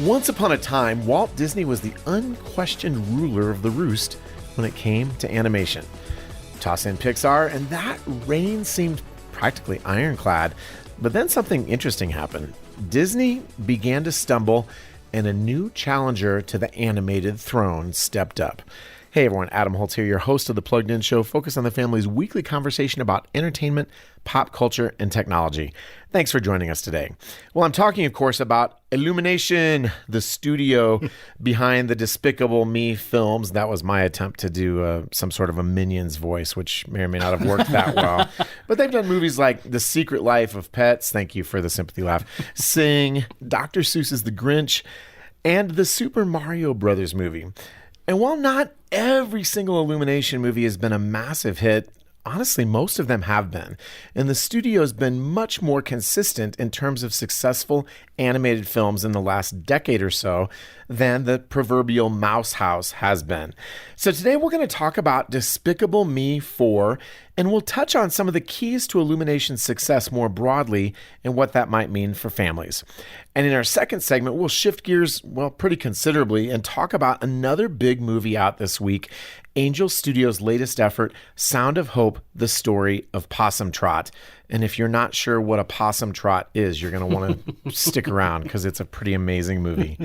Once upon a time, Walt Disney was the unquestioned ruler of the roost when it came to animation. Toss in Pixar, and that reign seemed practically ironclad. But then something interesting happened. Disney began to stumble, and a new challenger to the animated throne stepped up. Hey everyone, Adam Holz here, your host of the Plugged In Show, focused on the family's weekly conversation about entertainment, pop culture, and technology. Thanks for joining us today. Well, I'm talking, of course, about Illumination, the studio behind the Despicable Me films. That was my attempt to do some sort of a Minions voice, which may or may not have worked that well. But they've done movies like The Secret Life of Pets, thank you for the sympathy laugh, Sing, Dr. Seuss's The Grinch, and the Super Mario Brothers movie. And while not every single Illumination movie has been a massive hit, honestly, most of them have been. And the studio's been much more consistent in terms of successful animated films in the last decade or so than the proverbial Mouse House has been. So today we're going to talk about Despicable Me 4, and we'll touch on some of the keys to Illumination's success more broadly and what that might mean for families. And in our second segment, we'll shift gears, well, pretty considerably and talk about another big movie out this week, Angel Studios' latest effort, Sound of Hope, The Story of Possum Trot. And if you're not sure what a possum trot is, you're going to want to stick around because it's a pretty amazing movie.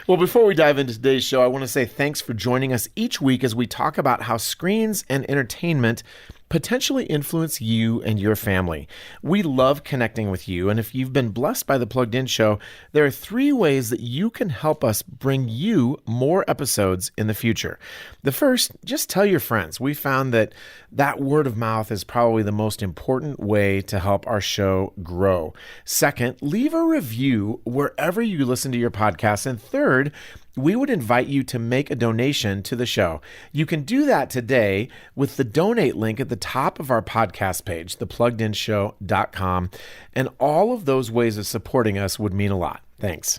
Well, before we dive into today's show, I want to say thanks for joining us each week as we talk about how screens and entertainment potentially influence you and your family. We love connecting with you, and if you've been blessed by the Plugged In Show, there are 3 ways that you can help us bring you more episodes in the future. The first, just tell your friends. We found that word of mouth is probably the most important way to help our show grow. Second, leave a review wherever you listen to your podcast. And third, we would invite you to make a donation to the show. You can do that today with the donate link at the top of our podcast page, thepluggedinshow.com. And all of those ways of supporting us would mean a lot. Thanks.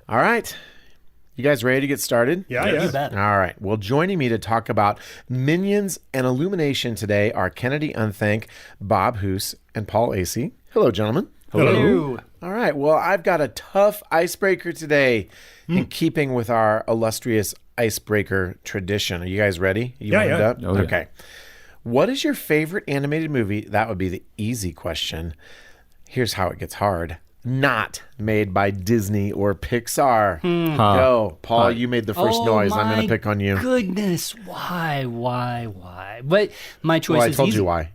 All right. You guys ready to get started? Yeah. All right. Well, joining me to talk about Minions and Illumination today are Kennedy Unthank, Bob Hoos, and Paul Asay. Hello, gentlemen. Hello. All right. Well, I've got a tough icebreaker today in keeping with our illustrious icebreaker tradition. Are you guys ready? You warmed up? Oh, yeah. Okay. What is your favorite animated movie? That would be the easy question. Here's how it gets hard. Not made by Disney or Pixar. Go. Paul, you made the first noise. I'm going to pick on you. Goodness. Why? But my choice is I told easy. you why.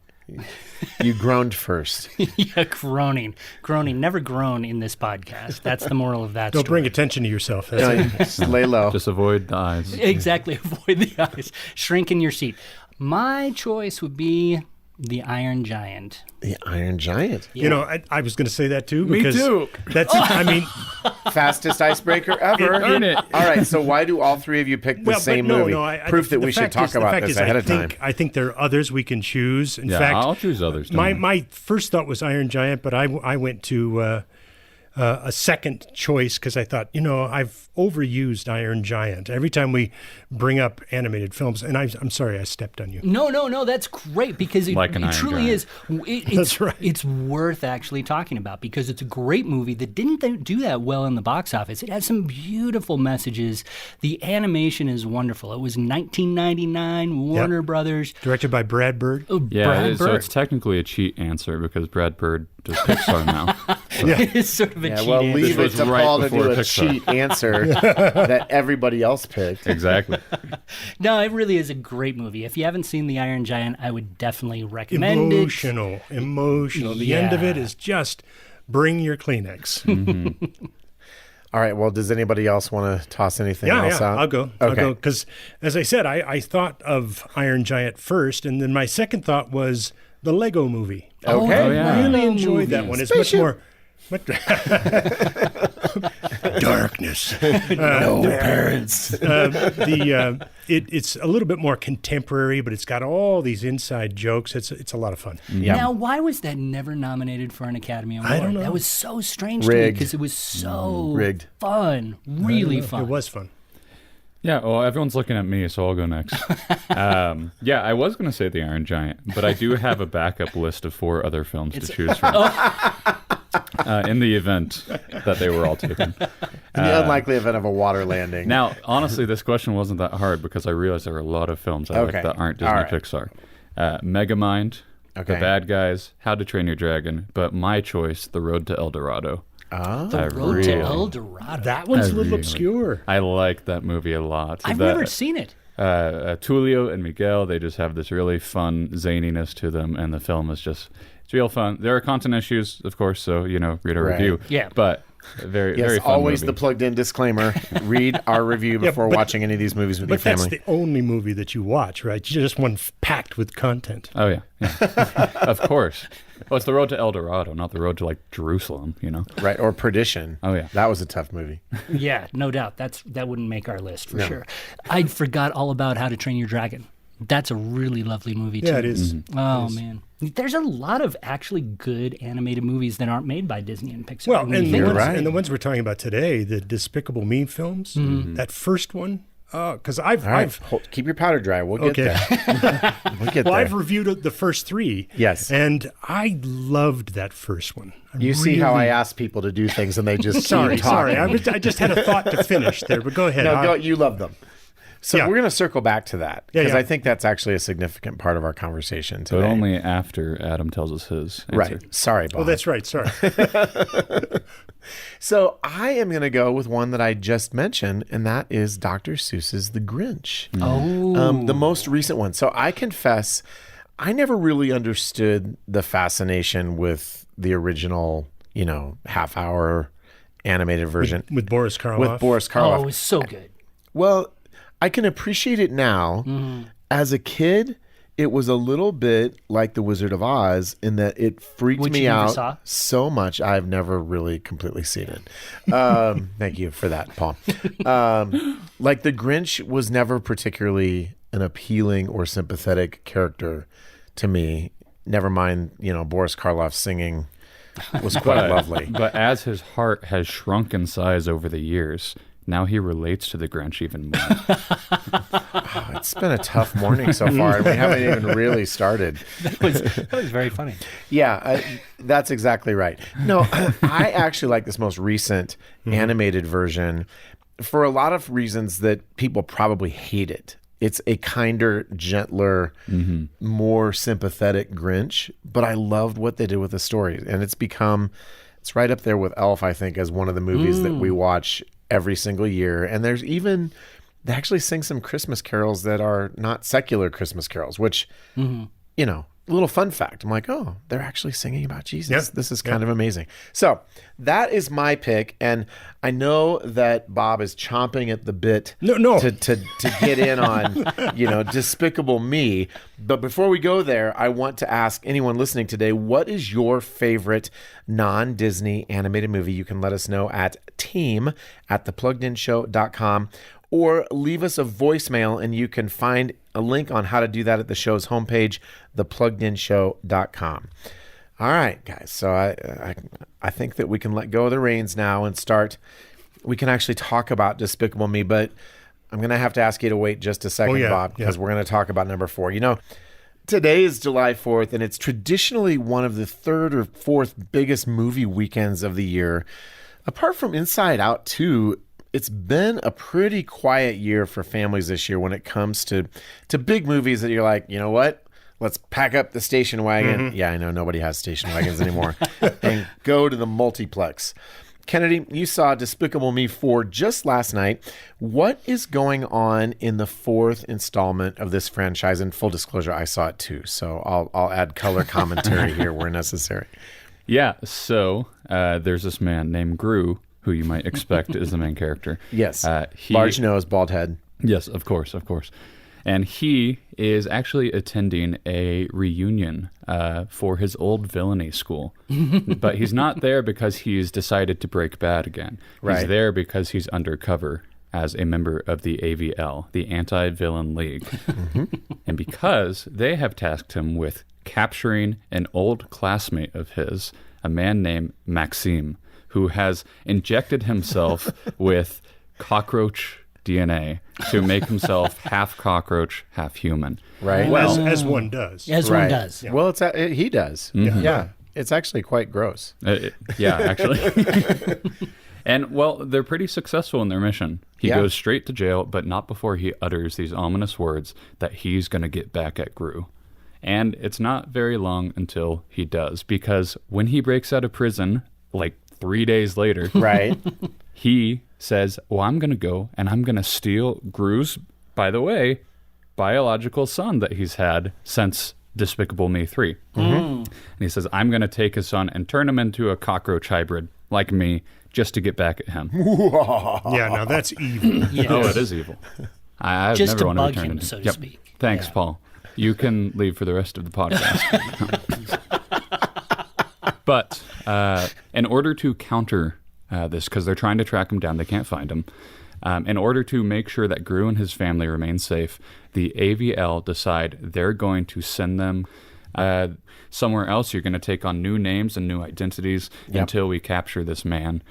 You groaned first. Yeah, groaning. Never groan in this podcast. That's the moral of that Don't story. bring attention to yourself. Just lay low. Just avoid the eyes. Exactly. Avoid the eyes. Shrink in your seat. My choice would be the Iron Giant. The Iron Giant. You know, I was going to say that too. Me Because too. That's, I mean, Fastest icebreaker ever. Earn it. All right, so why do all 3 of you pick the same movie? Proof that we should talk about this ahead of time. I think there are others we can choose. In Yeah, fact, I'll choose others. my first thought was Iron Giant, but I went to a second choice because I thought, I've overused Iron Giant every time we bring up animated films. And I'm sorry, I stepped on you. No, that's great because it Like an Iron truly Giant. is. That's right. It's worth actually talking about because it's a great movie that didn't do that well in the box office. It has some beautiful messages. The animation is wonderful. It was 1999, Warner Brothers. Directed by Brad Bird. Brad so Bird. it's technically a cheat answer because Brad Bird does Pixar now. It's sort of a cheat well, answer. leave it was to right Paul to before do a Pixar. cheat answer that everybody else picked. Exactly. No, it really is a great movie. If you haven't seen The Iron Giant, I would definitely recommend it. Emotional. The end of it is just bring your Kleenex. All right, well, does anybody else want to toss anything else out? I'll go. Because, as I said, I thought of Iron Giant first, and then my second thought was the Lego movie. Okay. Oh, yeah. I really Lego enjoyed that movies. one. It's much more... Darkness. No parents. It's a little bit more contemporary, but it's got all these inside jokes. It's a lot of fun. Now, why was that never nominated for an Academy Award? I don't know. That was so strange to me Rigged. because it was so Rigged. fun, really fun. It was fun. Yeah, well, everyone's looking at me, so I'll go next. Yeah, I was going to say The Iron Giant, but I do have a backup list of 4 other films to choose from. in the event that they were all taken. In the unlikely event of a water landing. Now, honestly, this question wasn't that hard because I realized there are a lot of films I like that aren't Disney Pixar. Megamind, The Bad Guys, How to Train Your Dragon, but my choice, The Road to El Dorado. Oh. The Road to El Dorado. That one's a little obscure. I like that movie a lot. I've never seen it. Tulio and Miguel, they just have this really fun zaniness to them, and the film is just, it's real fun. There are content issues, of course, so, read our review. Yeah. But very fun always movie. the plugged-in disclaimer. Read our review before watching any of these movies with your family. But that's the only movie that you watch, right? You just one packed with content. Oh, yeah. Of course. Well, it's The Road to El Dorado, not The Road to, Jerusalem, Right, or Perdition. Oh, yeah. That was a tough movie. Yeah, no doubt. That wouldn't make our list for sure. I forgot all about How to Train Your Dragon. That's a really lovely movie, too. Yeah, it is. Mm-hmm. Oh, man. There's a lot of actually good animated movies that aren't made by Disney and Pixar. Well, and the right. ones we're talking about today, the Despicable Me films, that first one, because Keep your powder dry. We'll get there. We'll get there. I've reviewed the first three. Yes. And I loved that first one. You see how I ask people to do things and they just keep Sorry. talking. I just had a thought to finish there, but go ahead. No, you love them. So Yeah. we're going to circle back to that because Yeah. I think that's actually a significant part of our conversation today. But only after Adam tells us his answer. Right. Sorry, Bob. Oh, that's right. Sorry. So I am going to go with one that I just mentioned, and that is Dr. Seuss's The Grinch. Oh. The most recent one. So I confess, I never really understood the fascination with the original, half-hour animated version. With Boris Karloff. With Boris Karloff. Oh, it was so good. Well, I can appreciate it now. As a kid, it was a little bit like The Wizard of Oz in that it freaked Which me you never out saw? so much. I've never really completely seen it. Thank you for that, Paul. Like The Grinch was never particularly an appealing or sympathetic character to me. Never mind, Boris Karloff singing was quite lovely. But as his heart has shrunk in size over the years, now he relates to the Grinch even more. It's been a tough morning so far, and we haven't even really started. That was very funny. Yeah, that's exactly right. No, I actually like this most recent animated version for a lot of reasons that people probably hate it. It's a kinder, gentler, more sympathetic Grinch, but I loved what they did with the story. And it's right up there with Elf, I think, as one of the movies that we watch every single year. And they actually sing some Christmas carols that are not secular Christmas carols, which, a little fun fact. I'm like, oh, they're actually singing about Jesus. Yep. This is kind of amazing. So that is my pick. And I know that Bob is chomping at the bit No. to get in on, Despicable Me. But before we go there, I want to ask anyone listening today, what is your favorite non-Disney animated movie? You can let us know at team@thepluggedinshow.com or leave us a voicemail, and you can find a link on how to do that at the show's homepage, thepluggedinshow.com. All right, guys. So I think that we can let go of the reins now and start. We can actually talk about Despicable Me, but I'm going to have to ask you to wait just a second, Bob, because we're going to talk about number 4. Today is July 4th, and it's traditionally one of the third or fourth biggest movie weekends of the year. Apart from Inside Out 2, it's been a pretty quiet year for families this year when it comes to big movies that you're like, you know what? Let's pack up the station wagon. Yeah, I know nobody has station wagons anymore. And go to the multiplex. Kennedy, you saw Despicable Me 4 just last night. What is going on in the 4th installment of this franchise? And full disclosure, I saw it too. So I'll add color commentary here where necessary. Yeah, so there's this man named Gru, who you might expect is the main character. Yes. Large nose, bald head. Yes, of course. And he is actually attending a reunion for his old villainy school. But he's not there because he's decided to break bad again. Right. He's there because he's undercover as a member of the AVL, the Anti-Villain League. And because they have tasked him with capturing an old classmate of his, a man named Maxime, who has injected himself with cockroach DNA to make himself half cockroach, half human. Right. Well, as one does. As one does. Well, he does. Yeah. Yeah. It's actually quite gross. Yeah, actually. And, well, they're pretty successful in their mission. He goes straight to jail, but not before he utters these ominous words that he's going to get back at Gru. And it's not very long until he does, because when he breaks out of prison, like 3 days later, Right. he says, well, I'm going to go and I'm going to steal Gru's, by the way, biological son that he's had since Despicable Me 3. And he says, I'm going to take his son and turn him into a cockroach hybrid like me just to get back at him. Yeah, now that's evil. Yes. Oh, it is evil. I've Just never to wanted to bug turn him, into so to Yep. speak. Thanks, Yeah. Paul. You can leave for the rest of the podcast. But in order to counter this, because they're trying to track him down, they can't find him. In order to make sure that Gru and his family remain safe, the AVL decide they're going to send them somewhere else. You're going to take on new names and new identities until we capture this man.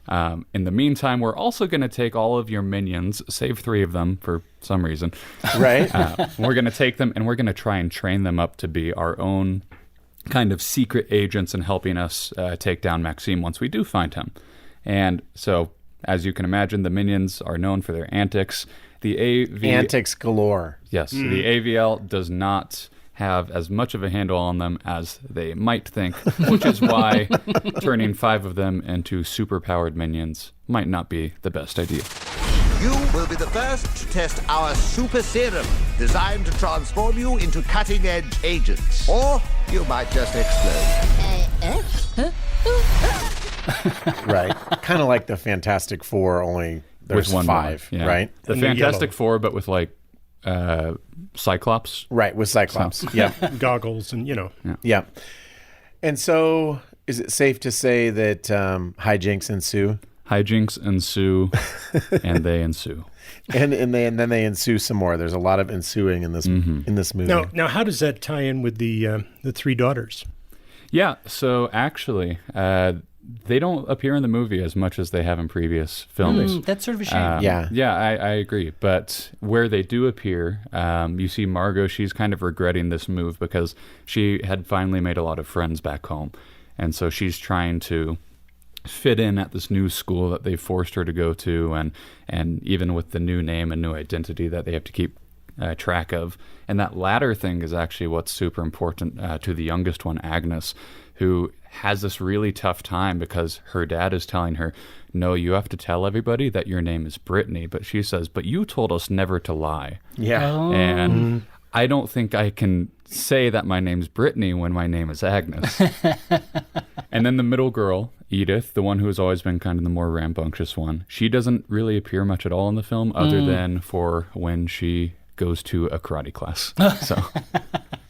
In the meantime, we're also going to take all of your minions, save 3 of them for some reason. Right. We're going to take them and we're going to try and train them up to be our own kind of secret agents in helping us take down Maxime once we do find him. And so, as you can imagine, the minions are known for their antics. Antics galore. Yes, the AVL does not have as much of a handle on them as they might think, which is why turning 5 of them into superpowered minions might not be the best idea. You will be the first to test our super serum, designed to transform you into cutting-edge agents. Or you might just explode. Right. Kind of like the Fantastic Four, only there's With one 5, more, yeah. right? The And the Fantastic yellow. Four, but with like Cyclops. Right, with Cyclops. Yeah. Goggles and, Yeah. And so, is it safe to say that hijinks ensue? Hijinks ensue, and they ensue. And then they ensue some more. There's a lot of ensuing in this movie. Now, how does that tie in with the 3 daughters? Yeah, so actually, they don't appear in the movie as much as they have in previous films. That's sort of a shame. Yeah. I agree. But where they do appear, you see Margot, she's kind of regretting this move because she had finally made a lot of friends back home. And so she's trying to fit in at this new school that they forced her to go to, and even with the new name and new identity that they have to keep track of. And that latter thing is actually what's super important to the youngest one, Agnes, who has this really tough time because her dad is telling her, no, you have to tell everybody that your name is Brittany. But she says, but you told us never to lie. Yeah. And I don't think I can say that my name's Brittany when my name is Agnes. And then the middle girl, Edith, the one who has always been kind of the more rambunctious one, she doesn't really appear much at all in the film other than for when she goes to a karate class. So,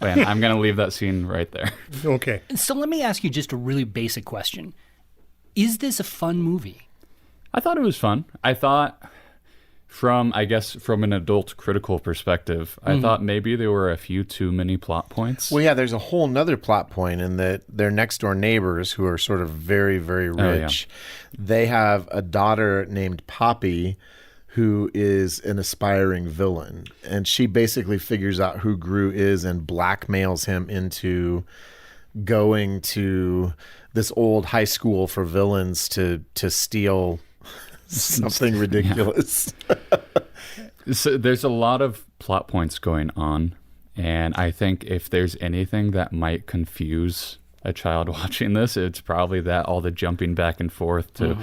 man, I'm going to leave that scene right there. Okay. So let me ask you just a really basic question. Is this a fun movie? I thought it was fun. I thought from an adult critical perspective, I thought maybe there were a few too many plot points. Well, yeah, there's a whole nother plot point in that their next door neighbors, who are sort of very, very rich, they have a daughter named Poppy, who is an aspiring villain. And she basically figures out who Gru is and blackmails him into going to this old high school for villains to steal something ridiculous. So there's a lot of plot points going on, and I think if there's anything that might confuse a child watching this, it's probably that all the jumping back and forth to,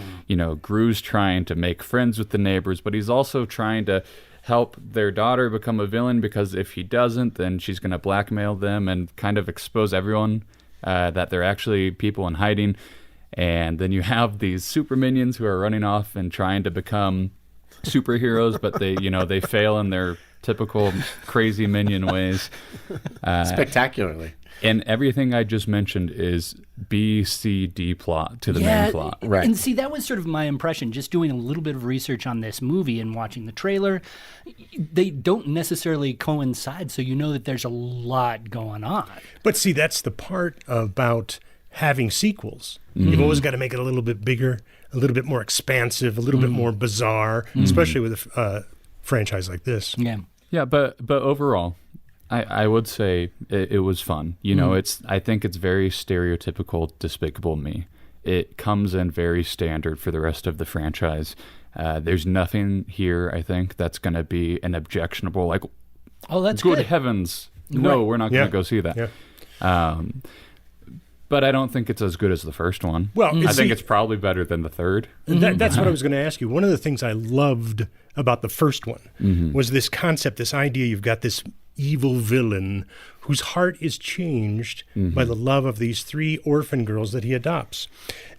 Gru's trying to make friends with the neighbors, but he's also trying to help their daughter become a villain because if he doesn't, then she's going to blackmail them and kind of expose everyone that they're actually people in hiding. And then you have these super minions who are running off and trying to become superheroes, but they fail in their typical crazy minion ways. Spectacularly. And everything I just mentioned is B, C, D plot to the main plot. Right. And see, that was sort of my impression, just doing a little bit of research on this movie and watching the trailer. They don't necessarily coincide, so you know that there's a lot going on. But see, that's the part about having sequels. You've always got to make it a little bit bigger, a little bit more expansive, a little bit more bizarre, especially with a franchise like this. Yeah. Yeah, but overall, I would say it was fun. You know, I think it's very stereotypical Despicable Me. It comes in very standard for the rest of the franchise. There's nothing here, I think, that's going to be an objectionable, like, oh, that's good good. heavens, no, we're not going to go see that. Yeah. But I don't think it's as good as the first one. Well, I think it's probably better than the third. That's what I was going to ask you. One of the things I loved about the first one was this concept, this idea you've got this evil villain whose heart is changed by the love of these 3 orphan girls that he adopts.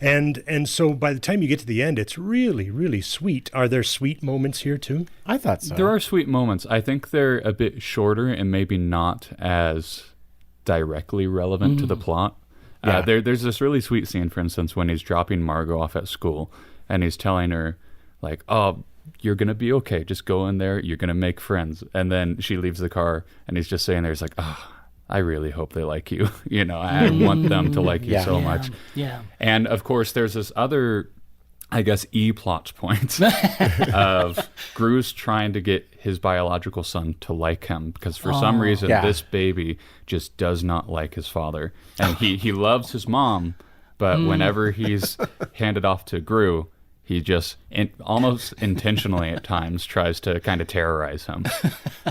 And so by the time you get to the end, it's really, really sweet. Are there sweet moments here too? I thought so. There are sweet moments. I think they're a bit shorter and maybe not as directly relevant to the plot. Yeah. There's this really sweet scene, for instance, when he's dropping Margot off at school and he's telling her, like, oh, you're going to be okay. Just go in there. You're going to make friends. And then she leaves the car and he's just saying there, he's like, oh, I really hope they like you. You know, I want them to like you so much. Yeah. And of course, there's this other, I guess, plot point of Gru's trying to get his biological son to like him because for some reason this baby just does not like his father. And he loves his mom, but whenever he's handed off to Gru, he just almost intentionally at times tries to kind of terrorize him.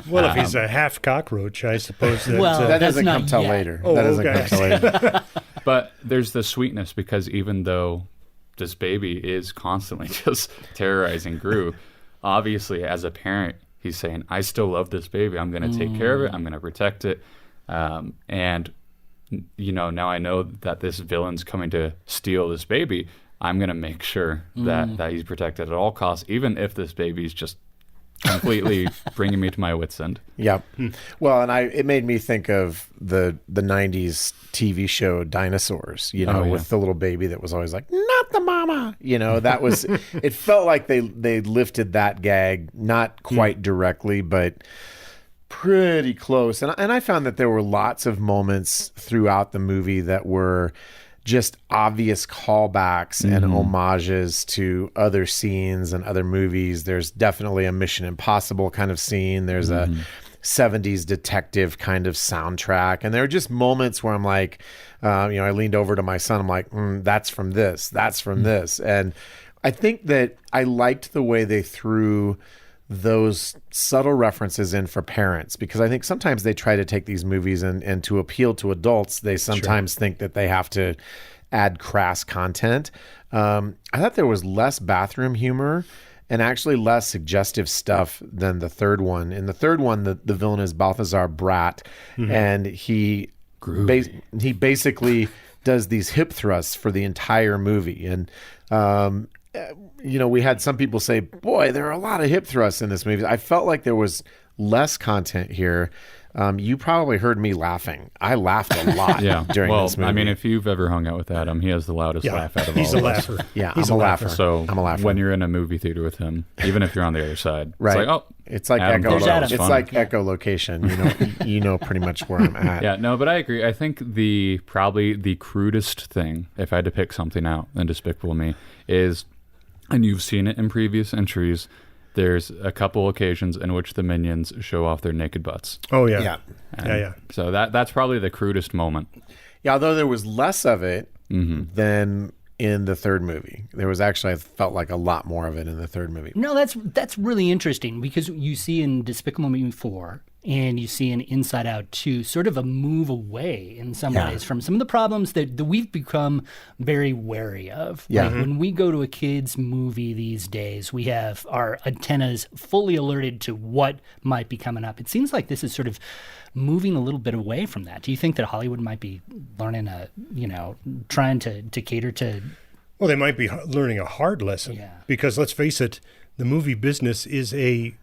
Well, if he's a half cockroach, I suppose that... Well, that that's doesn't not come till yet. later. Oh, that doesn't okay. come till later. But there's the sweetness because even though this baby is constantly just terrorizing Gru, obviously as a parent, he's saying, I still love this baby. I'm going to take care of it. I'm going to protect it. And, you know, now I know that this villain's coming to steal this baby. I'm going to make sure that he's protected at all costs, even if this baby's just completely bringing me to my wit's end. Yep. Well, and it made me think of the 90s TV show Dinosaurs, you know, with the little baby that was always like, not the mama. You know, that was, it felt like they lifted that gag, not quite directly, but pretty close. And I found that there were lots of moments throughout the movie that were just obvious callbacks and homages to other scenes and other movies. There's definitely a Mission Impossible kind of scene. There's a 70s detective kind of soundtrack. And there are just moments where I'm like, I leaned over to my son. I'm like, that's from this. That's from this. And I think that I liked the way they threw those subtle references in for parents, because I think sometimes they try to take these movies and to appeal to adults, they sometimes think that they have to add crass content. I thought there was less bathroom humor and actually less suggestive stuff than the third one. In the third one, the villain is Balthazar Bratt, and he basically does these hip thrusts for the entire movie. And we had some people say, boy, there are a lot of hip thrusts in this movie. I felt like there was less content here. You probably heard me laughing. I laughed a lot during this movie. I mean, if you've ever hung out with Adam, he has the loudest laugh out of all He's a of us. laugher. Yeah, He's I'm a laugher. So I'm a laugher. when you're in a movie theater with him, even if you're on the other side, Right. it's like, it's like Adam echo. thought that was It's funny. like echolocation. You know pretty much where I'm at. Yeah, no, but I agree. I think probably the crudest thing, if I had to pick something out in Despicable Me, is, and you've seen it in previous entries, there's a couple occasions in which the minions show off their naked butts. Oh, yeah. Yeah. So that's probably the crudest moment. Yeah, although there was less of it than in the third movie. There was actually, I felt like a lot more of it in the third movie. No, that's really interesting, because you see in Despicable Me 4 and you see in Inside Out 2 sort of a move away in some ways from some of the problems that we've become very wary of. Yeah. Like when we go to a kid's movie these days, we have our antennas fully alerted to what might be coming up. It seems like this is sort of moving a little bit away from that. Do you think that Hollywood might be learning trying to cater to... Well, they might be learning a hard lesson because let's face it, the movie business is a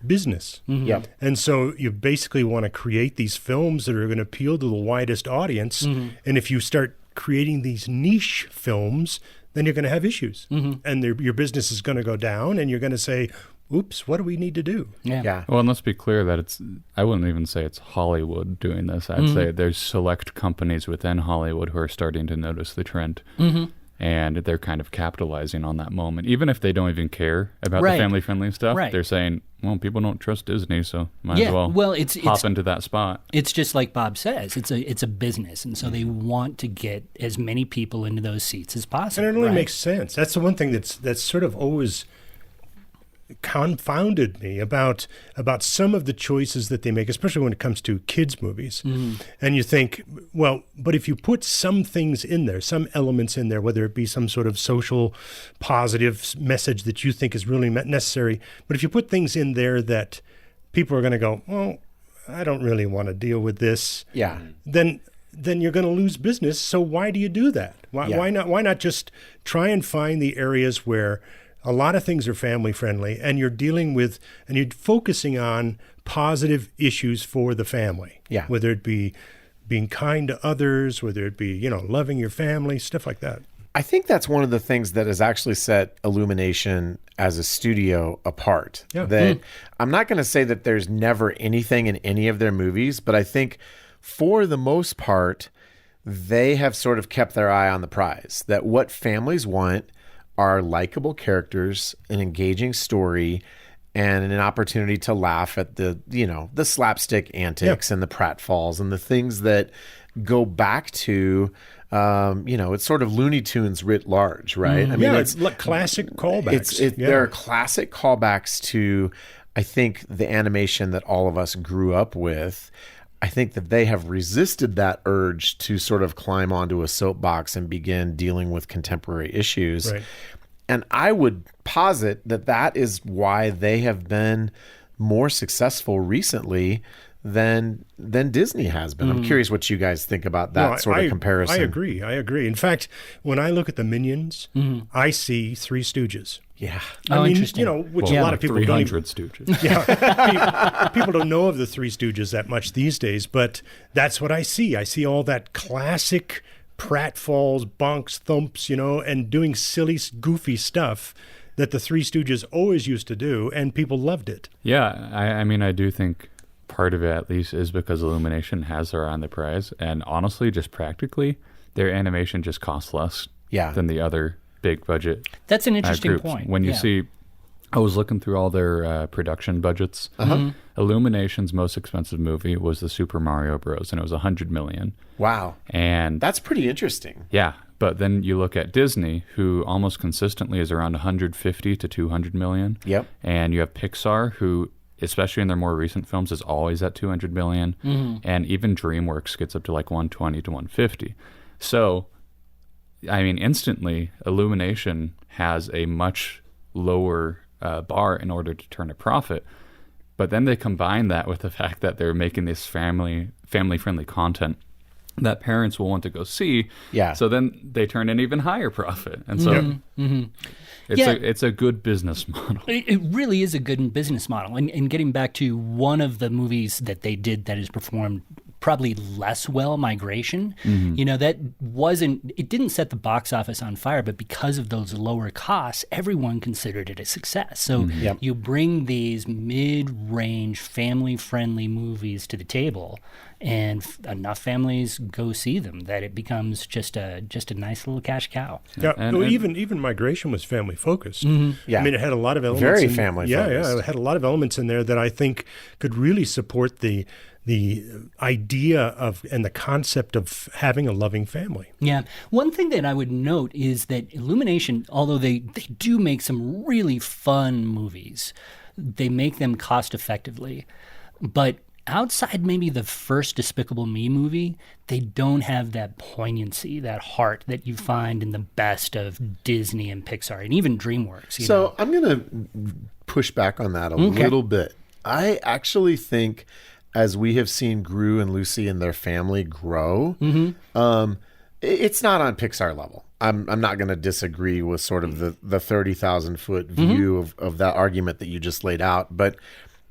business. Yep. And so you basically want to create these films that are going to appeal to the widest audience. And if you start creating these niche films, then you're going to have issues. And your business is going to go down, and you're going to say, oops, what do we need to do? Yeah. Well, and let's be clear that I wouldn't even say it's Hollywood doing this. I'd say there's select companies within Hollywood who are starting to notice the trend. And they're kind of capitalizing on that moment. Even if they don't even care about the family-friendly stuff, they're saying, well, people don't trust Disney, so might as well hop into that spot. It's just like Bob says. It's a business, and so they want to get as many people into those seats as possible. And it only makes sense. That's the one thing that's sort of always confounded me about some of the choices that they make, especially when it comes to kids' movies. And you think, well, but if you put some things in there, some elements in there, whether it be some sort of social positive message that you think is really necessary, but if you put things in there that people are going to go, well, I don't really want to deal with this, then you're going to lose business. So why do you do that? Why not just try and find the areas where a lot of things are family friendly, and you're dealing with, and you're focusing on positive issues for the family. Yeah. Whether it be being kind to others, whether it be, loving your family, stuff like that. I think that's one of the things that has actually set Illumination as a studio apart. Yeah. That I'm not going to say that there's never anything in any of their movies, but I think for the most part, they have sort of kept their eye on the prize. That what families want are likable characters, an engaging story, and an opportunity to laugh at the slapstick antics and the pratfalls and the things that go back to, it's sort of Looney Tunes writ large, right? I mean, it's like classic callbacks. There are classic callbacks to, I think, the animation that all of us grew up with. I think that they have resisted that urge to sort of climb onto a soapbox and begin dealing with contemporary issues. Right. And I would posit that that is why they have been more successful recently than Disney has been. I'm curious what you guys think about that sort of comparison. I agree. In fact, when I look at the Minions, I see Three Stooges. Yeah. I mean, interesting. Which a lot of people 300 Stooges. Yeah, people don't know of the Three Stooges that much these days, but that's what I see. I see all that classic pratfalls, bonks, thumps, and doing silly, goofy stuff that the Three Stooges always used to do, and people loved it. Yeah, I mean, I do think part of it, at least, is because Illumination has their eye on the prize, and honestly, just practically, their animation just costs less than the other big budget. That's an interesting groups. point. When you see, I was looking through all their production budgets. Illumination's most expensive movie was the Super Mario Bros. And it was $100 million. Wow. And that's pretty interesting. Yeah. But then you look at Disney, who almost consistently is around 150 to 200 million. Yep. And you have Pixar, who, especially in their more recent films, is always at 200 million. And even DreamWorks gets up to like 120 to 150. So, I mean, instantly, Illumination has a much lower bar in order to turn a profit. But then they combine that with the fact that they're making this family-friendly content that parents will want to go see. Yeah. So then they turn an even higher profit. And so it's a good business model. It really is a good business model. And getting back to one of the movies that they did that has performed probably less well, Migration, it didn't set the box office on fire, but because of those lower costs, everyone considered it a success. So you bring these mid-range, family-friendly movies to the table, and enough families go see them that it becomes just a nice little cash cow. Yeah, even Migration was family focused. Yeah. I mean, it had a lot of elements. Very family focused. Yeah, it had a lot of elements in there that I think could really support the idea of and the concept of having a loving family. Yeah. One thing that I would note is that Illumination, although they do make some really fun movies, they make them cost effectively. But outside maybe the first Despicable Me movie, they don't have that poignancy, that heart that you find in the best of Disney and Pixar and even DreamWorks. So I'm going to push back on that a little bit. I actually think as we have seen Gru and Lucy and their family grow, it's not on Pixar level. I'm not going to disagree with sort of the 30,000 foot view of that argument that you just laid out, but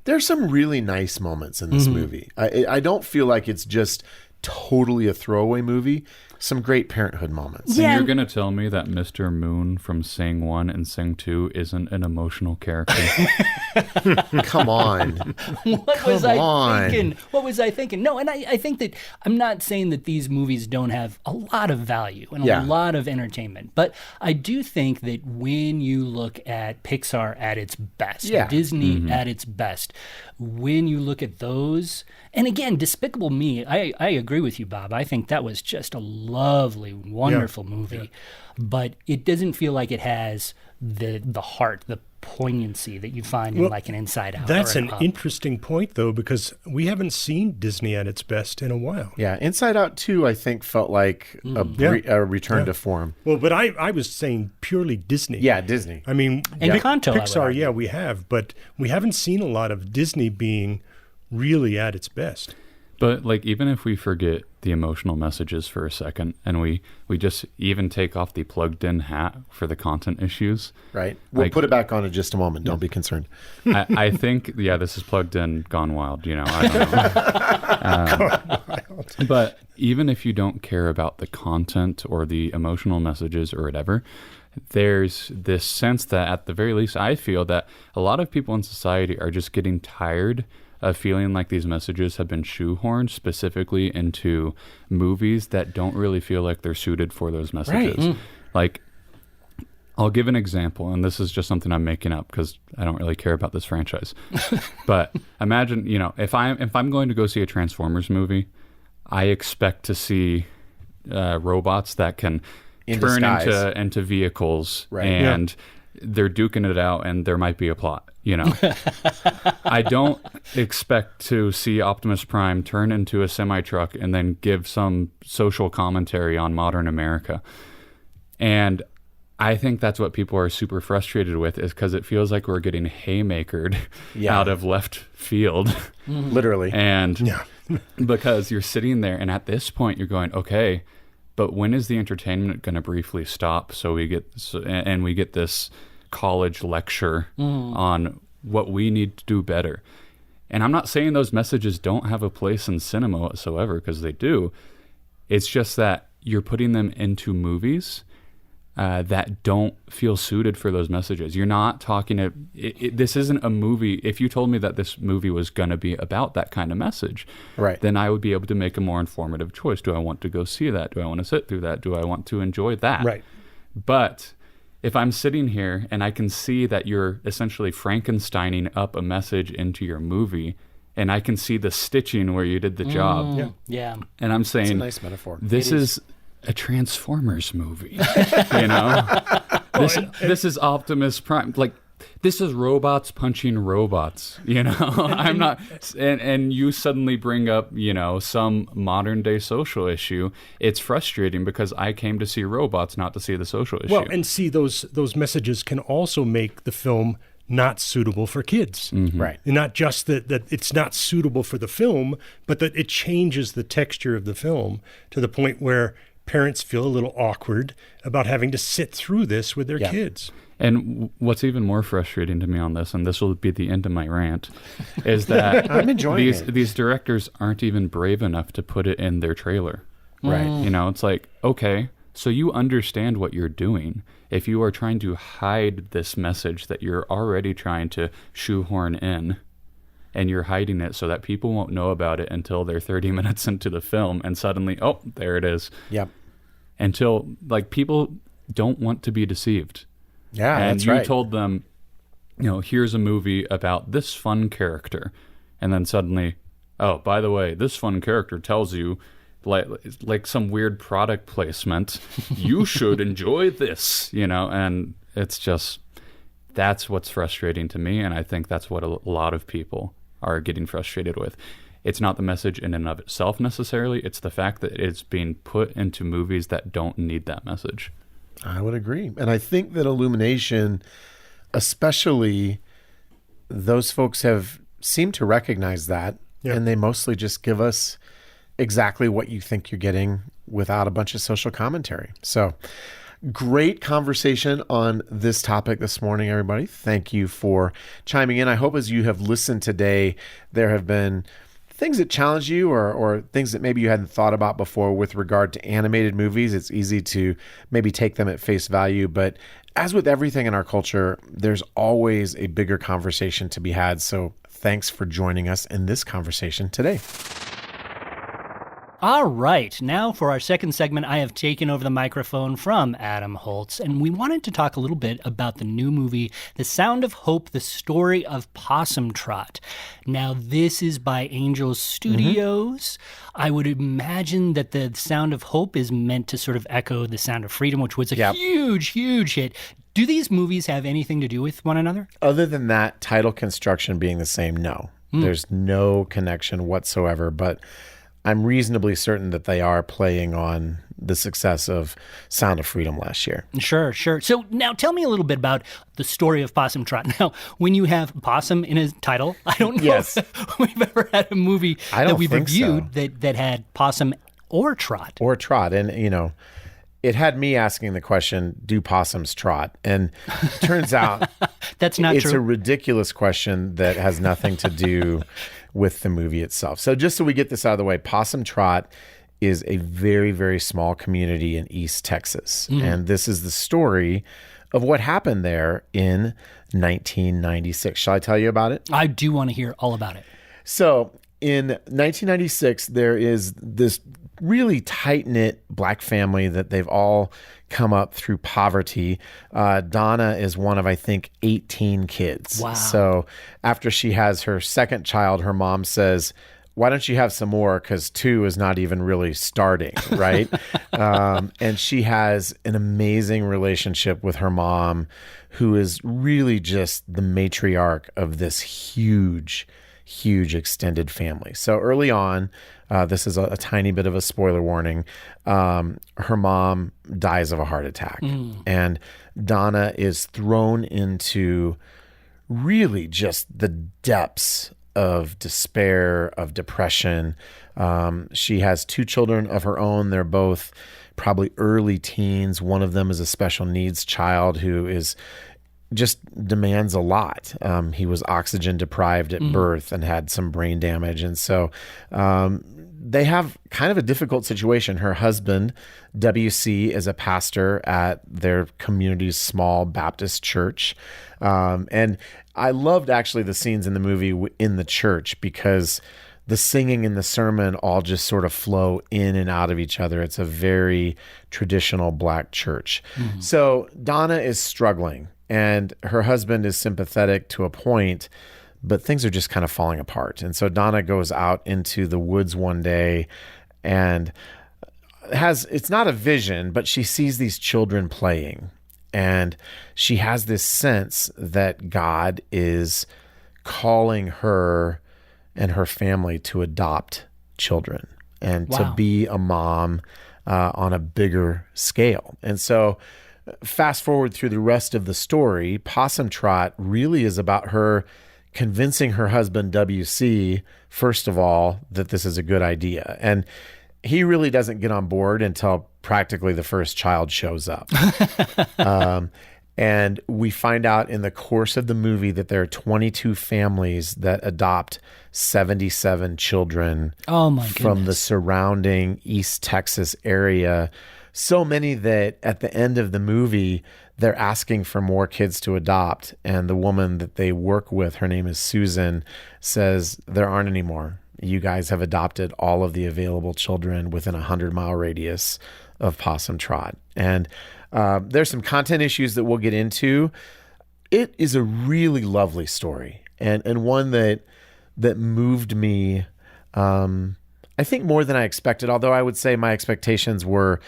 there's some really nice moments in this movie. I don't feel like it's just totally a throwaway movie. some great parenthood moments. Yeah. And you're going to tell me that Mr. Moon from Sing 1 and Sing 2 isn't an emotional character? Come on. What was Come I on. thinking? What was I thinking? No, and I think that I'm not saying that these movies don't have a lot of value and Yeah. a lot of entertainment, but I do think that when you look at Pixar at its best, Yeah. Disney at its best, when you look at those, and again, Despicable Me, I agree with you, Bob. I think that was just a lovely, wonderful movie, but it doesn't feel like it has the heart, the poignancy that you find in like an Inside Out. That's or an Up. interesting point, though, because we haven't seen Disney at its best in a while. Yeah, Inside Out 2, I think, felt like a return to form. Well, but I was saying purely Disney. Yeah, Disney. I mean, And Encanto, I would Pixar, argue. we have, but we haven't seen a lot of Disney being really at its best. But like, even if we forget the emotional messages for a second and we just even take off the plugged in hat for the content issues, Right. We'll like- put it back on in just a moment. Don't be concerned. I think, this is plugged in, gone wild, I don't know. But even if you don't care about the content or the emotional messages or whatever, there's this sense that at the very least, I feel that a lot of people in society are just getting tired of feeling like these messages have been shoehorned specifically into movies that don't really feel like they're suited for those messages. Like, I'll give an example, and this is just something I'm making up because I don't really care about this franchise. But imagine, if I'm going to go see a Transformers movie, I expect to see robots that can In turn disguise. into vehicles, Right. and they're duking it out, and there might be a plot. I don't expect to see Optimus Prime turn into a semi-truck and then give some social commentary on modern America. And I think that's what people are super frustrated with, is because it feels like we're getting haymakered out of left field. Literally. And because you're sitting there, and at this point you're going, okay, but when is the entertainment going to briefly stop so we get this college lecture on what we need to do better? And I'm not saying those messages don't have a place in cinema whatsoever, because they do. It's just that you're putting them into movies that don't feel suited for those messages. You're not talking this isn't a movie. If you told me that this movie was going to be about that kind of message, Right. then I would be able to make a more informative choice. Do I want to go see that? Do I want to sit through that? Do I want to enjoy that? Right. But if I'm sitting here and I can see that you're essentially Frankensteining up a message into your movie, and I can see the stitching where you did the job, Yeah. and I'm saying, It's a nice metaphor. this is a Transformers movie. This is Optimus Prime. Like, this is robots punching robots. I'm not. And you suddenly bring up, some modern day social issue. It's frustrating because I came to see robots, not to see the social issue. Well, and see, those messages can also make the film not suitable for kids. Right. And not just that it's not suitable for the film, but that it changes the texture of the film to the point where parents feel a little awkward about having to sit through this with their kids. And what's even more frustrating to me on this, and this will be the end of my rant, is that I'm enjoying these directors aren't even brave enough to put it in their trailer. Right. It's like, okay, so you understand what you're doing. If you are trying to hide this message that you're already trying to shoehorn in, and you're hiding it so that people won't know about it until they're 30 minutes into the film, and suddenly, oh, there it is. Yep. Until, people don't want to be deceived. Yeah, And that's you right. told them, here's a movie about this fun character. And then suddenly, oh, by the way, this fun character tells you, like some weird product placement, you should enjoy this, and it's just, that's what's frustrating to me. And I think that's what a lot of people are getting frustrated with. It's not the message in and of itself necessarily. It's the fact that it's being put into movies that don't need that message. I would agree. And I think that Illumination, especially, those folks have seemed to recognize that. Yeah. And they mostly just give us exactly what you think you're getting without a bunch of social commentary. So great conversation on this topic this morning, everybody. Thank you for chiming in. I hope as you have listened today, there have been things that challenge you or things that maybe you hadn't thought about before with regard to animated movies. It's easy to maybe take them at face value, but as with everything in our culture, there's always a bigger conversation to be had. So thanks for joining us in this conversation today. All right, now for our second segment, I have taken over the microphone from Adam Holz, and we wanted to talk a little bit about the new movie, The Sound of Hope, The Story of Possum Trot. Now, this is by Angel Studios. I would imagine that The Sound of Hope is meant to sort of echo The Sound of Freedom, which was a huge hit. Do these movies have anything to do with one another? Other than that title construction being the same, no. There's no connection whatsoever, but I'm reasonably certain that they are playing on the success of Sound of Freedom last year. Sure. So now tell me a little bit about The Story of Possum Trot. Now, when you have possum in a title, I don't know if we've ever had a movie that we've reviewed that had possum or trot. Or trot. And, it had me asking the question, do possums trot? And turns out that's not it's true. a ridiculous question that has nothing to do with the movie itself. So just so we get this out of the way, Possum Trot is a very, very small community in East Texas. And this is the story of what happened there in 1996. Shall I tell you about it? I do want to hear all about it. So in 1996, there is this really tight-knit Black family that they've all come up through poverty. Donna is one of, I think, 18 kids. Wow. So after she has her second child, her mom says, why don't you have some more? Because 2 is not even really starting, right? And she has an amazing relationship with her mom, who is really just the matriarch of this huge extended family. So early on, this is a tiny bit of a spoiler warning. Her mom dies of a heart attack, and Donna is thrown into really just the depths of despair, of depression. She has 2 children of her own. They're both probably early teens. One of them is a special needs child who is just demands a lot. He was oxygen deprived at birth and had some brain damage. And so they have kind of a difficult situation. Her husband, WC, is a pastor at their community's small Baptist church. And I loved actually the scenes in the movie in the church because the singing and the sermon all just sort of flow in and out of each other. It's a very traditional Black church. So Donna is struggling. And her husband is sympathetic to a point, but things are just kind of falling apart. And so Donna goes out into the woods one day and it's not a vision, but she sees these children playing. And she has this sense that God is calling her and her family to adopt children and to be a mom on a bigger scale. And so fast forward through the rest of the story, Possum Trot really is about her convincing her husband, WC, first of all, that this is a good idea. And he really doesn't get on board until practically the first child shows up. And we find out in the course of the movie that there are 22 families that adopt 77 children from the surrounding East Texas area. So many that at the end of the movie, they're asking for more kids to adopt. And the woman that they work with, her name is Susan, says, there aren't any more. You guys have adopted all of the available children within a 100-mile radius of Possum Trot. And there's some content issues that we'll get into. It is a really lovely story and one that moved me, I think, more than I expected, although I would say my expectations were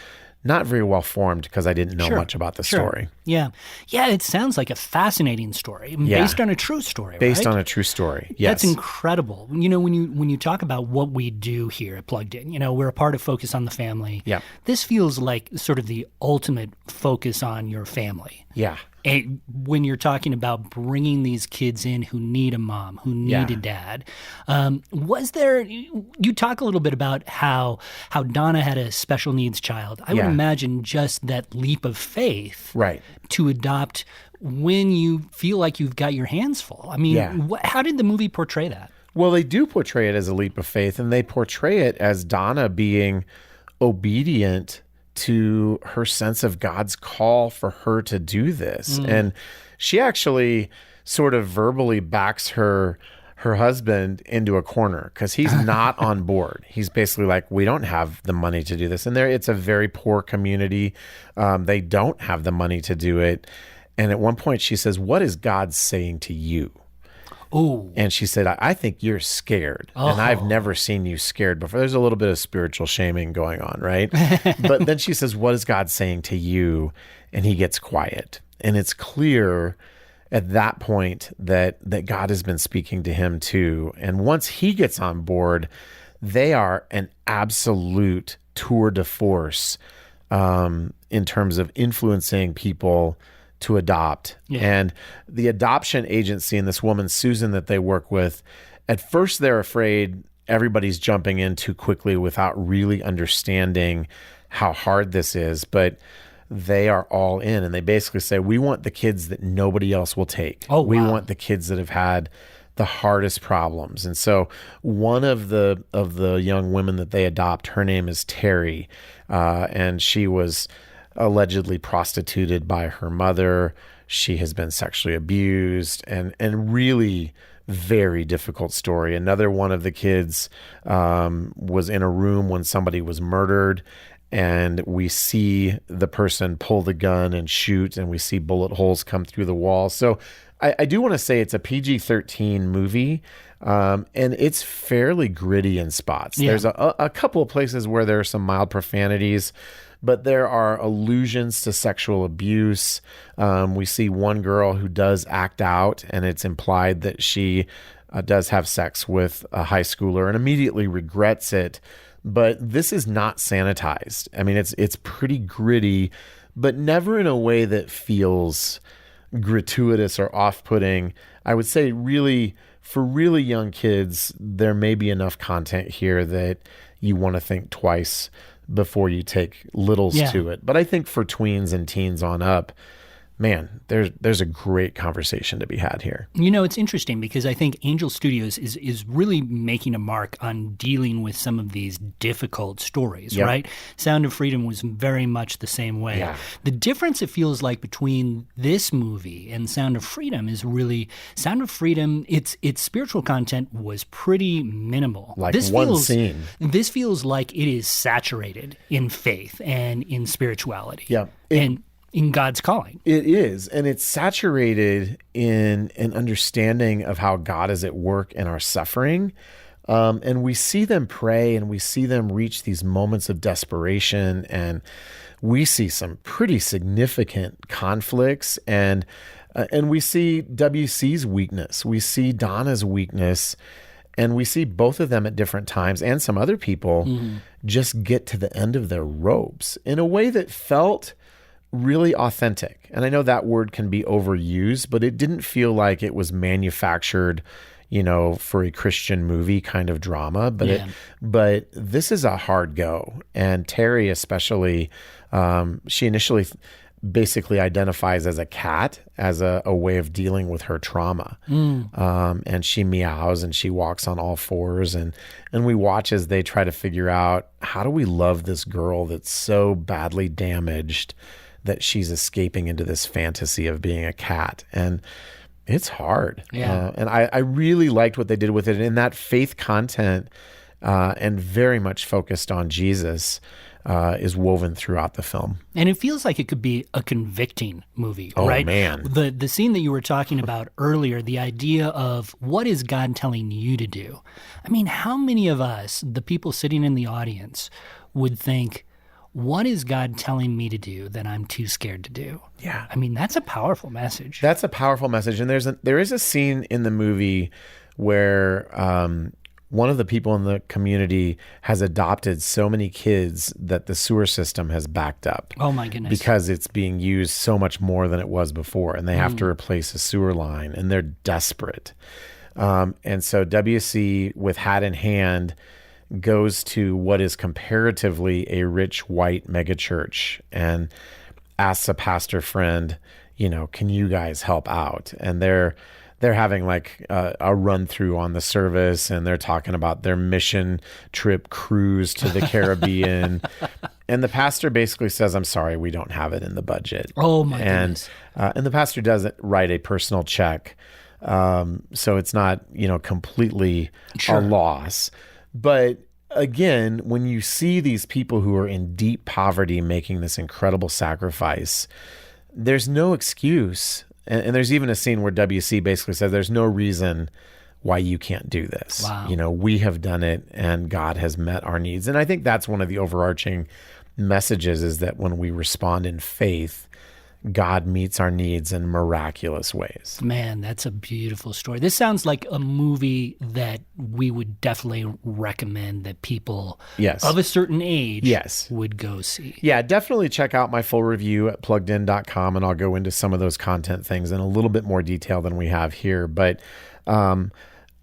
not very well formed because I didn't know much about the story. Yeah, it sounds like a fascinating story based on a true story, Based right? on a true story, yes. That's incredible. When you talk about what we do here at Plugged In, we're a part of Focus on the Family. Yeah. This feels like sort of the ultimate focus on your family. Yeah. And when you're talking about bringing these kids in who need a mom, who need a dad, was there? You talk a little bit about how Donna had a special needs child. I would imagine just that leap of faith, to adopt when you feel like you've got your hands full. I mean, how did the movie portray that? Well, they do portray it as a leap of faith, and they portray it as Donna being obedient to her sense of God's call for her to do this. And she actually sort of verbally backs her husband into a corner because he's not on board. He's basically like, we don't have the money to do this. And it's a very poor community. They don't have the money to do it. And at one point she says, what is God saying to you? Oh. And she said, I think you're scared. And I've never seen you scared before. There's a little bit of spiritual shaming going on, right? But then she says, what is God saying to you? And he gets quiet. And it's clear at that point that God has been speaking to him too. And once he gets on board, they are an absolute tour de force in terms of influencing people to adopt. Yeah. And the adoption agency and this woman, Susan, that they work with, at first they're afraid everybody's jumping in too quickly without really understanding how hard this is. But they are all in, and they basically say, we want the kids that nobody else will take. Oh, we wow. want the kids that have had the hardest problems. And so one of the young women that they adopt, her name is Terry, and she was allegedly prostituted by her mother. She has been sexually abused, and really very difficult story. Another one of the kids was in a room when somebody was murdered, and we see the person pull the gun and shoot, and we see bullet holes come through the wall. So I do want to say it's a PG-13 movie, and it's fairly gritty in spots. Yeah. There's a couple of places where there are some mild profanities, but there are allusions to sexual abuse. We see one girl who does act out, and it's implied that she does have sex with a high schooler and immediately regrets it. But this is not sanitized. I mean, it's pretty gritty, but never in a way that feels gratuitous or off-putting. I would say really, for really young kids, there may be enough content here that you want to think twice before you take littles to it. But I think for tweens and teens on up, man, there's a great conversation to be had here. You know, it's interesting because I think Angel Studios is really making a mark on dealing with some of these difficult stories, Yep. right? Sound of Freedom was very much the same way. Yeah. The difference it feels like between this movie and Sound of Freedom is really Sound of Freedom, its spiritual content was pretty minimal. Like one scene. This feels like it is saturated in faith and in spirituality. Yeah. And in God's calling. It is, and it's saturated in an understanding of how God is at work in our suffering. And we see them pray, and we see them reach these moments of desperation, and we see some pretty significant conflicts, and we see WC's weakness. We see Donna's weakness, and we see both of them at different times, and some other people just get to the end of their ropes in a way that felt really authentic. And I know that word can be overused, but it didn't feel like it was manufactured, for a Christian movie kind of drama. But this is a hard go. And Terry especially, she initially basically identifies as a cat, as a way of dealing with her trauma. And she meows and she walks on all fours. And we watch as they try to figure out, how do we love this girl that's so badly damaged that she's escaping into this fantasy of being a cat. And it's hard. Yeah. And I really liked what they did with it. And that faith content and very much focused on Jesus is woven throughout the film. And it feels like it could be a convicting movie, Oh, right? man. The scene that you were talking about earlier, the idea of what is God telling you to do? I mean, how many of us, the people sitting in the audience, would think, what is God telling me to do that I'm too scared to do? Yeah. I mean, that's a powerful message. That's a powerful message. And there is a scene in the movie where one of the people in the community has adopted so many kids that the sewer system has backed up. Oh, my goodness. Because it's being used so much more than it was before. And they have to replace a sewer line, and they're desperate. And so WC, with hat in hand, goes to what is comparatively a rich white megachurch and asks a pastor friend, can you guys help out? And they're they're having like a run through on the service, and they're talking about their mission trip cruise to the Caribbean. And the pastor basically says, "I'm sorry, we don't have it in the budget." Oh my goodness. And the pastor doesn't write a personal check. So it's not, completely a loss. But again, when you see these people who are in deep poverty making this incredible sacrifice, there's no excuse. And there's even a scene where WC basically says there's no reason why you can't do this. Wow. We have done it and God has met our needs. And I think that's one of the overarching messages, is that when we respond in faith, God meets our needs in miraculous ways. Man, that's a beautiful story. This sounds like a movie that we would definitely recommend that people of a certain age would go see. Yeah, definitely check out my full review at pluggedin.com, and I'll go into some of those content things in a little bit more detail than we have here. But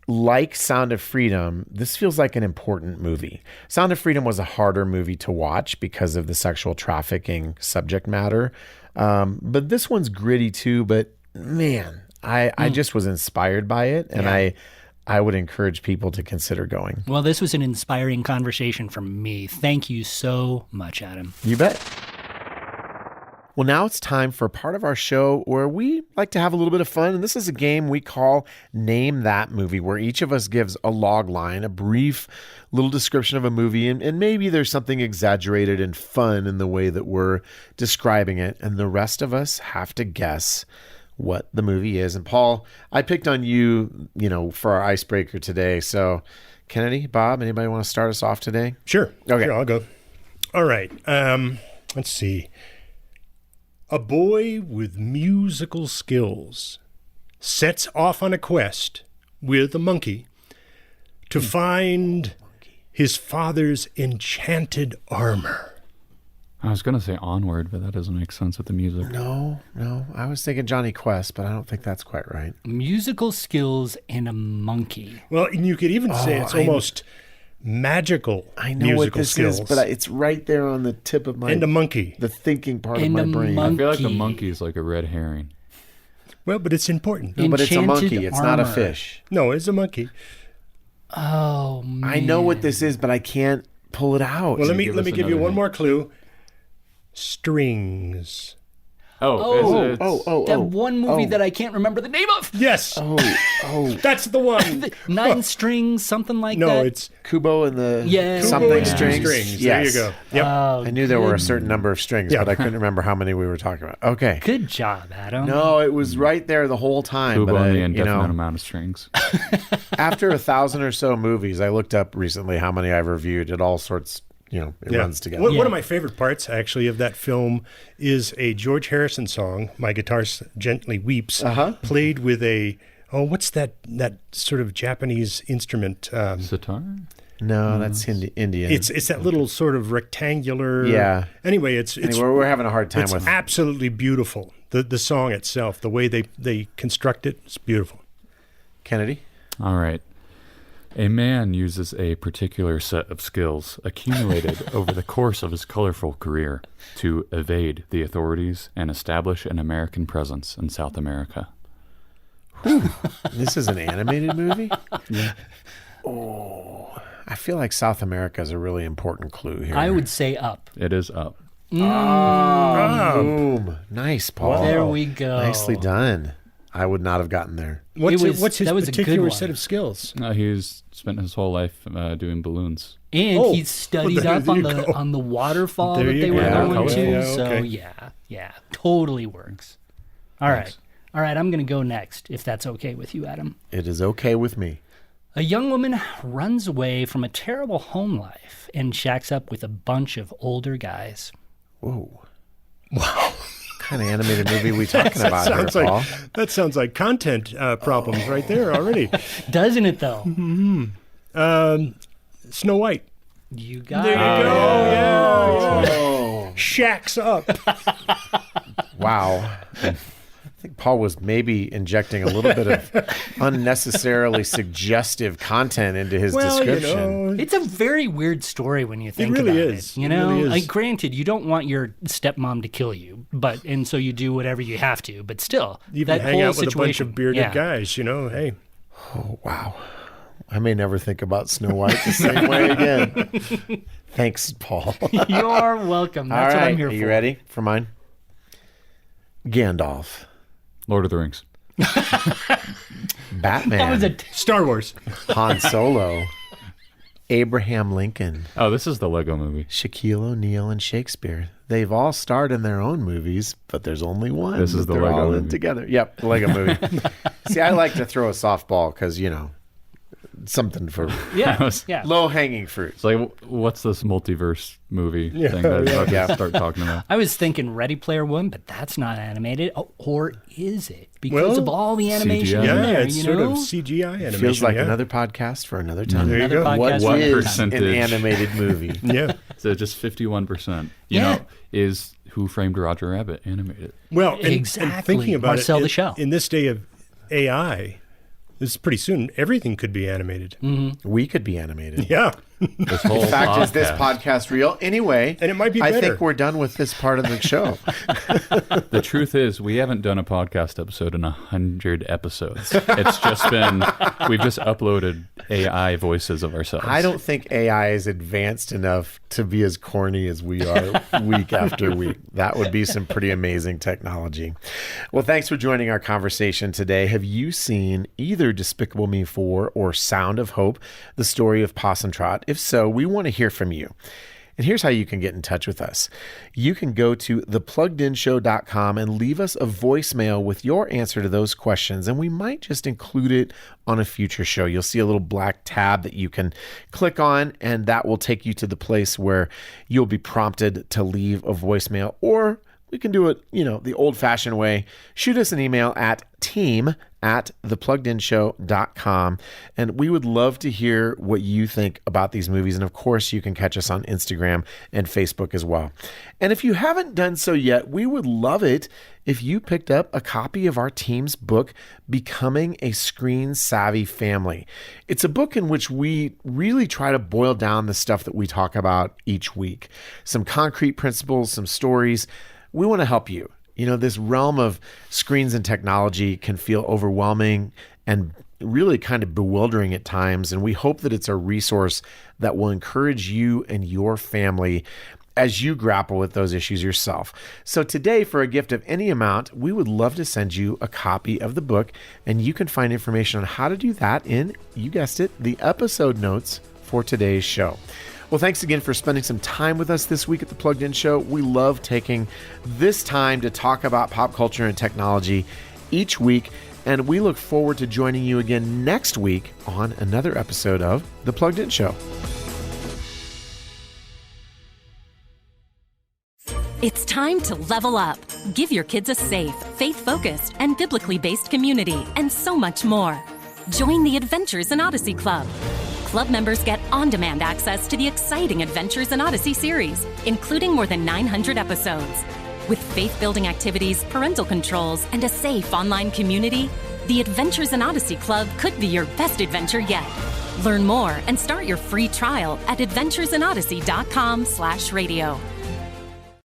like Sound of Freedom, this feels like an important movie. Sound of Freedom was a harder movie to watch because of the sexual trafficking subject matter. But this one's gritty too, but man, I just was inspired by it, and I would encourage people to consider going. Well, this was an inspiring conversation from me. Thank you so much, Adam. You bet. Well, now it's time for a part of our show where we like to have a little bit of fun. And this is a game we call Name That Movie, where each of us gives a log line, a brief little description of a movie. And maybe there's something exaggerated and fun in the way that we're describing it. And the rest of us have to guess what the movie is. And Paul, I picked on you, for our icebreaker today. So Kennedy, Bob, anybody want to start us off today? Sure. Okay. Sure, I'll go. All right. Let's see. A boy with musical skills sets off on a quest with a monkey to find his father's enchanted armor. I was going to say Onward, but that doesn't make sense with the music. No. I was thinking Johnny Quest, but I don't think that's quite right. Musical skills and a monkey. Well, and you could even say it's almost magical I know musical what this skills. is, but it's right there on the tip of my... And a monkey. The thinking part of And my a brain. I feel like the Monkey. monkey is like a red herring. Well, but it's important. No, but it's a Enchanted monkey. It's not a armor. fish. No, it's a monkey. Oh, man. I know what this is, but I can't pull it out. Well, let me give us give you another one hint? more clue. Strings. That one movie that I can't remember the name of. Yes. Oh, That's the one. 9 Strings, something like that. No, it's Kubo and the Yeah. something Kubo and strings. strings. Yes. There you go. Yep. Oh, I knew there were a certain number of strings, Yeah. but I couldn't remember how many we were talking about. Okay. good job, Adam. No, it was right there the whole time. Kubo but and I, the indefinite amount of strings. after 1,000 or so movies, I looked up recently how many I've reviewed. It all sorts, it runs together. One of my favorite parts, actually, of that film is a George Harrison song, "My Guitar Gently Weeps," played with a, what's that sort of Japanese instrument? Sitar? No, that's Indian. It's that little sort of rectangular. Yeah. Anyway, it's we're having a hard time it's with absolutely beautiful. The song itself, the way they construct it, it's beautiful. Kennedy. All right. A man uses a particular set of skills accumulated over the course of his colorful career to evade the authorities and establish an American presence in South America. This is an animated movie? Yeah. Oh, I feel like South America is a really important clue here. I would say Up. It is Up. Boom. Nice, Paul. There we go. Nicely done. I would not have gotten there. What's was- his that was a good particular one. set of skills? He's spent his whole life doing balloons. And Oh, he studied well, up there on you the go. on the waterfall There that you they were go. going to. Yeah, So okay. yeah, totally works. All Thanks. right. I'm gonna go next, if that's okay with you, Adam. It is okay with me. A young woman runs away from a terrible home life and shacks up with a bunch of older guys. Whoa. Wow. What kind of animated movie we talking about here, Sounds like Paul? that sounds like content problems right there already. Doesn't it though? Snow White. You got There it. you go. Yeah. Oh, Shacks up. wow. I think Paul was maybe injecting a little bit of unnecessarily suggestive content into his description. It's a very weird story when you think really about is. it. You It know, really is. like, granted, you don't want your stepmom to kill you, and so you do whatever you have to. But still, Even that hang whole out with a bunch situation, of bearded guys, hey. Oh, wow. I may never think about Snow White the same way again. Thanks, Paul. You're welcome. That's what I'm here Are for. you ready for mine? Gandalf. Lord of the Rings. Batman. That was a Star Wars. Han Solo. Abraham Lincoln. Oh, this is the Lego movie. Shaquille O'Neal and Shakespeare. They've all starred in their own movies, but there's only one. This is the they're Lego all in movie. together. Yep, the Lego movie. See, I like to throw a softball because, something for yeah. low-hanging fruit. It's like, what's this multiverse movie thing that I can start talking about? I was thinking Ready Player One, but that's not animated. Oh, or is it? Because of all the animation CGI. in there, It's sort of CGI animation. Feels like another podcast for another time. There you Another go. podcast What for another is time. an animated movie? Yeah. So just 51%. Yeah. Is Who Framed Roger Rabbit animated? Well, and Exactly. thinking about Marcel it, the Shell. in this day of AI, this is pretty soon, everything could be animated. We could be animated. Yeah. This whole In fact, is this podcast. podcast real? Anyway, And it might be I better. think we're done with this part of the show. The truth is, we haven't done a podcast episode in 100 episodes. It's just been, we've just uploaded AI voices of ourselves. I don't think AI is advanced enough to be as corny as we are week after week. That would be some pretty amazing technology. Well, thanks for joining our conversation today. Have you seen either Despicable Me 4 or Sound of Hope, the story of Possum Trot? If so, we want to hear from you. And here's how you can get in touch with us. You can go to thepluggedinshow.com and leave us a voicemail with your answer to those questions, and we might just include it on a future show. You'll see a little black tab that you can click on, and that will take you to the place where you'll be prompted to leave a voicemail, or we can do it, the old-fashioned way. Shoot us an email at team@thepluggedinshow.com, and we would love to hear what you think about these movies. And of course, you can catch us on Instagram and Facebook as well. And if you haven't done so yet, we would love it if you picked up a copy of our team's book, Becoming a Screen-Savvy Family. It's a book in which we really try to boil down the stuff that we talk about each week. Some concrete principles, some stories. We want to help you. This realm of screens and technology can feel overwhelming and really kind of bewildering at times. And we hope that it's a resource that will encourage you and your family as you grapple with those issues yourself. So today, for a gift of any amount, we would love to send you a copy of the book. And you can find information on how to do that in, you guessed it, the episode notes for today's show. Well, thanks again for spending some time with us this week at The Plugged In Show. We love taking this time to talk about pop culture and technology each week, and we look forward to joining you again next week on another episode of The Plugged In Show. It's time to level up. Give your kids a safe, faith-focused, and biblically based community, and so much more. Join the Adventures in Odyssey Club. Club members get on-demand access to the exciting Adventures in Odyssey series, including more than 900 episodes. With faith-building activities, parental controls, and a safe online community, the Adventures in Odyssey Club could be your best adventure yet. Learn more and start your free trial at adventuresinodyssey.com/radio.